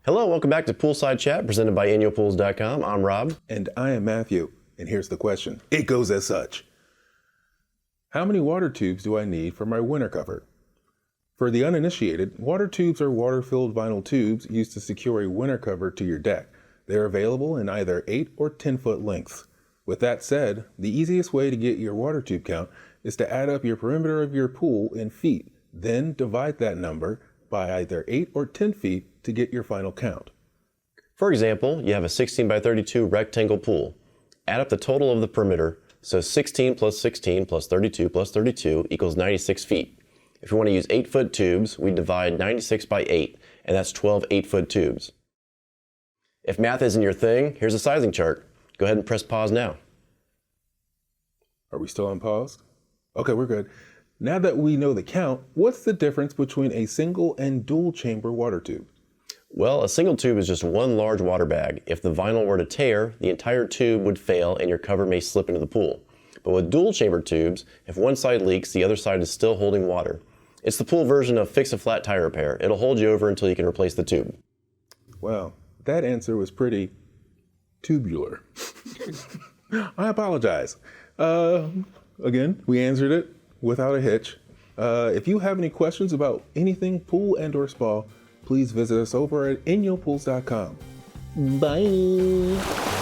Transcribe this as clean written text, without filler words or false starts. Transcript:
Hello, welcome back to Poolside Chat presented by InyoPools.com. I'm Rob. And I am Matthew. And here's the question. It goes as such. How many water tubes do I need for my winter cover? For the uninitiated, water tubes are water-filled vinyl tubes used to secure a winter cover to your deck. They're available in either 8 or 10-foot lengths. With that said, the easiest way to get your water tube count is to add up your perimeter of your pool in feet, then divide that number by either 8 or 10 feet to get your final count. For example, you have a 16 by 32 rectangle pool. Add up the total of the perimeter, so 16 plus 16 plus 32 plus 32 equals 96 feet. If we want to use 8-foot tubes, we divide 96 by 8, and that's 12 8-foot tubes. If math isn't your thing, here's a sizing chart. Go ahead and press pause now. Are we still on pause? Okay, we're good. Now that we know the count, what's the difference between a single and dual chamber water tube? Well, a single tube is just one large water bag. If the vinyl were to tear, the entire tube would fail and your cover may slip into the pool. But with dual chamber tubes, if one side leaks, the other side is still holding water. It's the pool version of fix a flat tire repair. It'll hold you over until you can replace the tube. Well, that answer was pretty tubular. I apologize. Again, we answered it without a hitch. If you have any questions about anything pool and or spa, please visit us over at InyoPools.com. Bye.